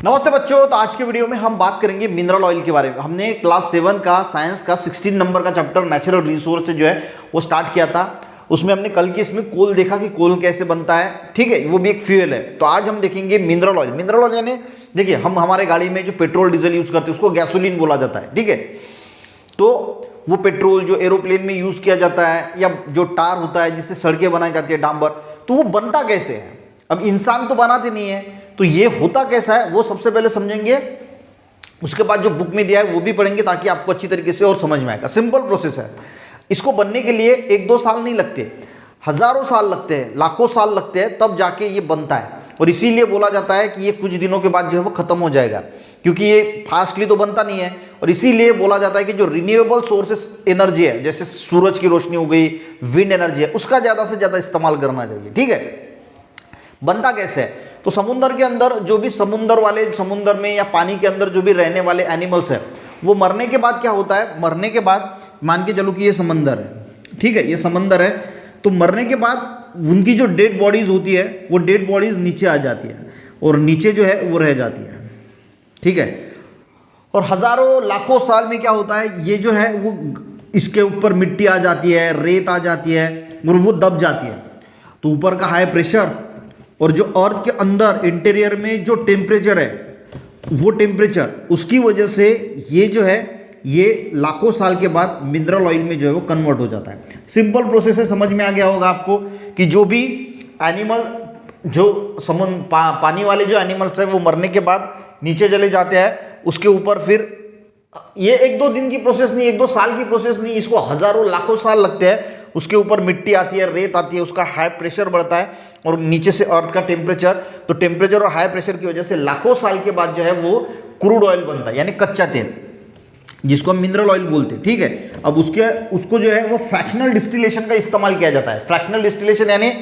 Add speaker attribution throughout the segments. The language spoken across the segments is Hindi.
Speaker 1: नमस्ते बच्चों, तो आज के वीडियो में हम बात करेंगे मिनरल ऑयल के बारे में। हमने क्लास 7 का साइंस का 16 नंबर का चैप्टर नेचुरल रिसोर्स जो है वो स्टार्ट किया था। उसमें हमने कल की इसमें कोल देखा कि कोल कैसे बनता है, ठीक है, वो भी एक फ्यूल है। तो आज हम देखेंगे मिनरल ऑयल। मिनरल ऑयल यानी देखिए, हम हमारे गाड़ी में जो पेट्रोल डीजल यूज करते हैं उसको गैसोलीन बोला जाता है, ठीक है। तो वो पेट्रोल जो एरोप्लेन में यूज किया जाता है या जो टार होता है जिससे सड़कें बनाई जाती है, डांबर, तो वो बनता कैसे है। अब इंसान तो बनाते नहीं है, तो ये होता कैसा है वो सबसे पहले समझेंगे। उसके बाद जो बुक में दिया है वो भी पढ़ेंगे ताकि आपको अच्छी तरीके से और समझ में आएगा। सिंपल प्रोसेस है। इसको बनने के लिए 1-2 साल नहीं लगते, हजारों साल लगते हैं, लाखों साल लगते हैं, तब जाके ये बनता है। और इसीलिए बोला जाता है कि ये कुछ दिनों के बाद जो है वो खत्म हो जाएगा, क्योंकि ये फास्टली तो बनता नहीं है। और इसीलिए बोला जाता है कि जो रिन्यूएबल सोर्सेस एनर्जी है, जैसे सूरज की रोशनी हो गई, विंड एनर्जी है, उसका ज्यादा से ज्यादा इस्तेमाल करना चाहिए, ठीक है। बनता कैसे है, तो समुद्र के अंदर जो भी समुद्र में या पानी के अंदर जो भी रहने वाले एनिमल्स है, वो मरने के बाद क्या होता है, मरने के बाद मान के चलो कि ये समंदर है, ठीक है, ये समंदर है। तो मरने के बाद उनकी जो डेड बॉडीज होती है वो डेड बॉडीज नीचे आ जाती है और नीचे जो है वो रह जाती है, ठीक है। और हजारों लाखों साल में क्या होता है, ये जो है वो इसके ऊपर मिट्टी आ जाती है, रेत आ जाती है और वो दब जाती है। तो ऊपर का हाई प्रेशर और जो अर्थ के अंदर इंटीरियर में जो टेम्परेचर है, वो टेम्परेचर, उसकी वजह से ये जो है ये लाखों साल के बाद मिनरल ऑयल में जो है वो कन्वर्ट हो जाता है। सिंपल प्रोसेस है, समझ में आ गया होगा आपको कि जो भी एनिमल जो पानी वाले जो एनिमल्स है वो मरने के बाद नीचे चले जाते हैं। उसके ऊपर फिर ये 1-2 दिन की प्रोसेस नहीं, 1-2 साल की प्रोसेस नहीं, इसको हजारों लाखों साल लगते हैं। उसके ऊपर मिट्टी आती है, रेत आती है, उसका हाई प्रेशर बढ़ता है और नीचे से अर्थ का टेम्परेचर, तो टेम्परेचर और हाई प्रेशर की वजह से लाखों साल के बाद जो है वो क्रूड ऑयल बनता है, यानी कच्चा तेल, जिसको हम मिनरल ऑयल बोलते हैं, ठीक है। अब उसको जो है वो फ्रैक्शनल डिस्टिलेशन का इस्तेमाल किया जाता है। फ्रैक्शनल डिस्टिलेशन यानी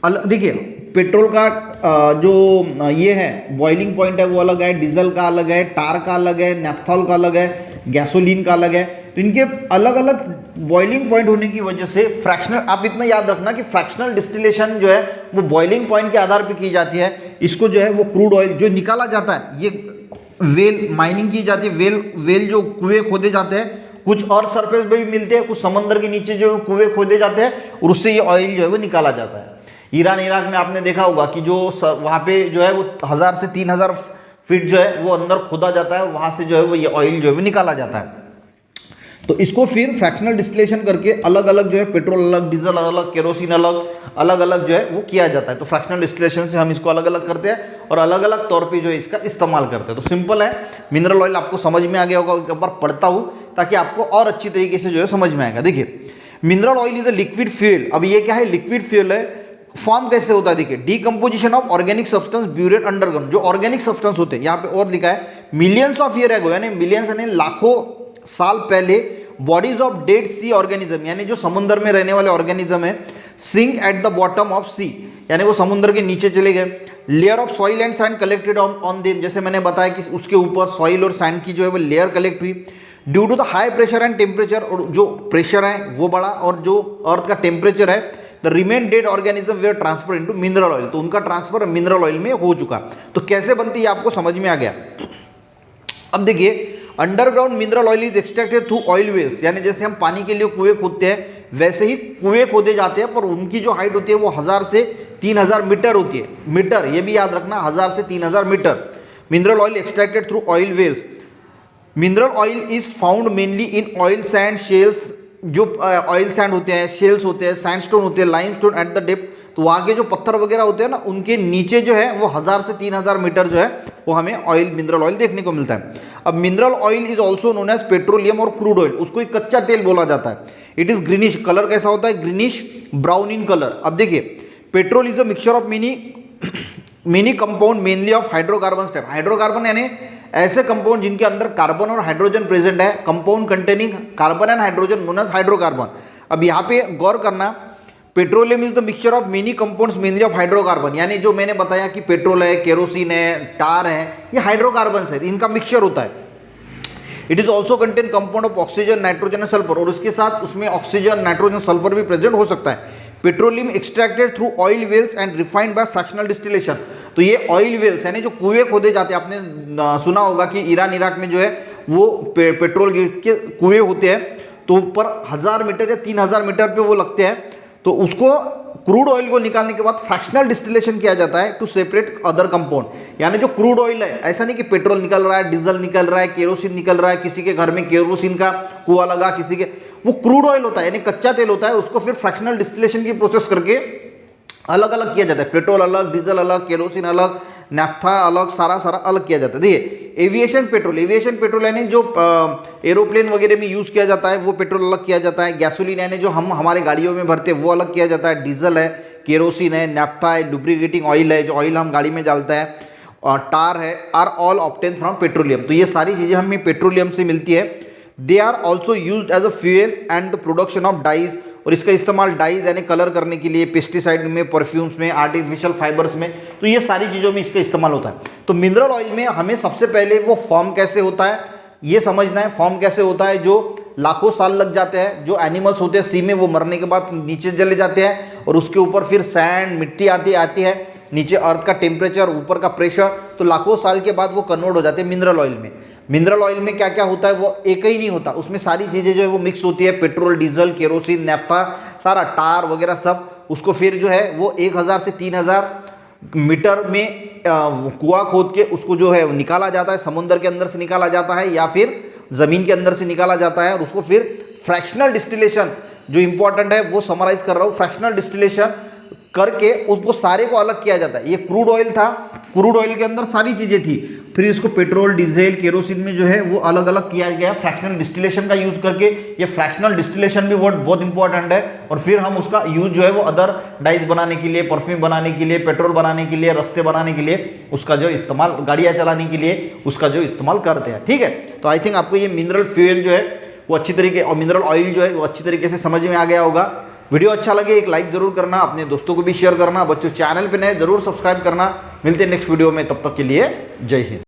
Speaker 1: देखिए, पेट्रोल का जो ये है बॉइलिंग पॉइंट है वो अलग है, डीजल का अलग है, टार का अलग है, नेफ्थॉल का अलग है, गैसोलीन का अलग है। तो इनके अलग अलग बॉइलिंग पॉइंट होने की वजह से फ्रैक्शनल, आप इतना याद रखना कि फ्रैक्शनल डिस्टिलेशन जो है वो बॉइलिंग पॉइंट के आधार पर की जाती है। इसको जो है वो क्रूड ऑयल जो निकाला जाता है, ये वेल माइनिंग की जाती है, वेल जो कुएं खोदे जाते हैं, कुछ और सरफेस पे भी मिलते हैं, कुछ समंदर के नीचे जो कुएं खोदे जाते हैं और उससे ये ऑयल जो है वो निकाला जाता है। ईरान इराक में आपने देखा होगा कि जो वहाँ पे जो है वो 1000 से 3000 फीट जो है वो अंदर खोदा जाता है, वहाँ से जो है वो ये ऑयल जो है वो निकाला जाता है। तो इसको फिर फ्रैक्शनल डिस्टिलेशन करके अलग अलग जो है पेट्रोल अलग, डीजल अलग, केरोसिन अलग अलग जो है वो किया जाता है। तो फ्रैक्शनल डिस्टिलेशन से हम इसको अलग अलग करते हैं और अलग अलग तौर पे जो है इसका इस्तेमाल करते हैं। तो सिंपल है, मिनरल ऑयल आपको समझ में आ गया होगा। एक बार पढ़ता हूँ ताकि आपको और अच्छी तरीके से जो है समझ में आएगा। देखिए, mineral oil is a liquid fuel. अब ये क्या है, लिक्विड फ्यूल है। फॉर्म कैसे होता है, देखिए, decomposition of organic substance buried underground. जो ऑर्गेनिक सब्सटेंस होते हैं, यहाँ पे और लिखा है मिलियंस ऑफ ईयर एगो, यानी मिलियंस यानी लाखों साल पहले, bodies of dead sea organism, यानी जो समुद्र में रहने वाले ऑर्गेनिज्म है, sink at the bottom of sea, यानी वो समुद्र के नीचे चले गए। Layer of soil and sand collected on them, जैसे मैंने बताया कि उसके ऊपर सॉइल और सैंड की जो है वो लेयर कलेक्ट हुई। Due to the high pressure and temperature, और जो प्रेशर है वो बढ़ा और जो अर्थ का टेम्परेचर है, the remain dead organism were transfer into mineral oil, तो उनका ट्रांसफर मिनरल ऑयल में हो चुका। तो कैसे बनती है आपको समझ में आ गया। अब देखिए, underground mineral oil is extracted through oil wells, यानी जैसे हम पानी के लिए कुएं खोदते हैं वैसे ही कुएं खोदे जाते हैं, पर उनकी जो हाइट होती है वो 1000 से 3000 मीटर होती है। मीटर, ये भी याद रखना, 1000 से 3000 metre. Mineral oil extracted through oil wells. Mineral oil is found mainly in oil sand shales, जो ऑयल सैंड होते हैं, शेल्स होते हैं, सैंडस्टोन होते हैं, लाइमस्टोन एट द डेप्थ, तो वहाँ के जो पत्थर वगैरह होते हैं ना, उनके नीचे जो है वो 1000 से 3000 मीटर जो है वो हमें ऑयल, मिनरल ऑयल देखने को मिलता है। अब mineral oil is also known as petroleum और क्रूड ऑयल, उसको एक कच्चा तेल बोला जाता है। इट इज ग्रीनिश, कलर कैसा होता है, ग्रीनिश ब्राउन इन कलर। अब देखिए, petrol is a mixture of many compound mainly of hydrocarbon type. Hydrocarbon यानी ऐसे कंपाउंड जिनके अंदर कार्बन और हाइड्रोजन प्रेजेंट है, compound containing carbon and hydrogen known as hydrocarbon. अब यहाँ पे गौर करना, petroleum is the mixture of many compounds mainly of hydrocarbon, यानी जो मैंने बताया कि पेट्रोल है, केरोसिन है, टार है, ये हाइड्रोकार्बन है, इनका मिक्सचर होता है। It is also contain compound of oxygen, nitrogen and sulphur, और उसके साथ उसमें ऑक्सीजन, नाइट्रोजन, सल्फर भी प्रेजेंट हो सकता है। Petroleum extracted through oil wells and refined by fractional distillation. तो ये ऑयल वेल्स यानी जो कुएं खोदे जाते हैं, आपने सुना होगा कि ईरान इराक में जो है वो पेट्रोल के कुएं होते हैं, तो ऊपर 1000 मीटर या 3000 मीटर पे वो लगते हैं। तो उसको क्रूड ऑयल को निकालने के बाद फ्रैक्शनल डिस्टिलेशन किया जाता है टू सेपरेट अदर कंपाउंड। यानी जो क्रूड ऑयल है, ऐसा नहीं कि पेट्रोल निकल रहा है, डीजल निकल रहा है, केरोसिन निकल रहा है, किसी के घर में केरोसिन का कुआं लगा, किसी के, वो क्रूड ऑयल होता है यानी कच्चा तेल होता है, उसको फिर फ्रैक्शनल डिस्टिलेशन की प्रोसेस करके अलग अलग किया जाता है। पेट्रोल अलग, डीजल अलग, केरोसिन अलग, नाफ्था अलग, सारा अलग किया जाता है। देखिए एविएशन पेट्रोल यानी जो एरोप्लेन वगैरह में यूज़ किया जाता है वो पेट्रोल अलग किया जाता है। गैसोलीन यानी जो हम हमारे गाड़ियों में भरते हैं वो अलग किया जाता है। डीजल है, केरोसिन है, नाफ्था है, लुब्रिकेटिंग ऑयल है, जो ऑयल हम गाड़ी में डालता है, और टार है, are all obtain from petroleum. तो ये सारी चीज़ें हमें पेट्रोलियम से मिलती है। They are also use as a fuel and the production of dyes, और इसका इस्तेमाल डाइज यानी कलर करने के लिए, पेस्टिसाइड में, परफ्यूम्स में, आर्टिफिशियल फाइबर्स में, तो ये सारी चीज़ों में इसका इस्तेमाल होता है। तो मिनरल ऑयल में हमें सबसे पहले वो फॉर्म कैसे होता है ये समझना है। फॉर्म कैसे होता है, जो लाखों साल लग जाते हैं, जो एनिमल्स होते हैं सी में, वो मरने के बाद नीचे चले जाते हैं और उसके ऊपर फिर सैंड, मिट्टी आती है, नीचे अर्थ का टेम्परेचर, ऊपर का प्रेशर, तो लाखों साल के बाद वो कन्वर्ट हो जाते हैं मिनरल ऑयल में। मिनरल ऑयल में क्या क्या होता है, वो एक ही नहीं होता, उसमें सारी चीज़ें जो है वो मिक्स होती है, पेट्रोल, डीजल, केरोसिन, नाफ्था, सारा टार वगैरह सब। उसको फिर जो है वो 1000 से 3000 मीटर में कुआं खोद के उसको जो है निकाला जाता है, समुद्र के अंदर से निकाला जाता है या फिर ज़मीन के अंदर से निकाला जाता है, और उसको फिर फ्रैक्शनल डिस्टिलेशन, जो इंपॉर्टेंट है वो समराइज कर रहा हूँ, फ्रैक्शनल डिस्टिलेशन करके उसको सारे को अलग किया जाता है। ये क्रूड ऑयल था, क्रूड ऑयल के अंदर सारी चीज़ें थी, फिर इसको पेट्रोल, डीजल, केरोसिन में जो है वो अलग अलग किया गया फ्रैक्शनल डिस्टिलेशन का यूज़ करके। ये फ्रैक्शनल डिस्टिलेशन भी वर्ड बहुत इंपॉर्टेंट है, और फिर हम उसका यूज जो है वो अदर डाइज बनाने के लिए, परफ्यूम बनाने के लिए, पेट्रोल बनाने के लिए, रस्ते बनाने के लिए, उसका जो इस्तेमाल, गाड़ियाँ चलाने के लिए उसका जो इस्तेमाल करते हैं। ठीक है, तो आई थिंक आपको ये मिनरल फ्यूल जो है वो अच्छी तरीके, और मिनरल ऑयल जो है वो अच्छी तरीके से समझ में आ गया होगा। वीडियो अच्छा लगे एक लाइक जरूर करना, अपने दोस्तों को भी शेयर करना, बच्चों चैनल पे नए जरूर सब्सक्राइब करना। मिलते हैं नेक्स्ट वीडियो में, तब तक के लिए जय हिंद।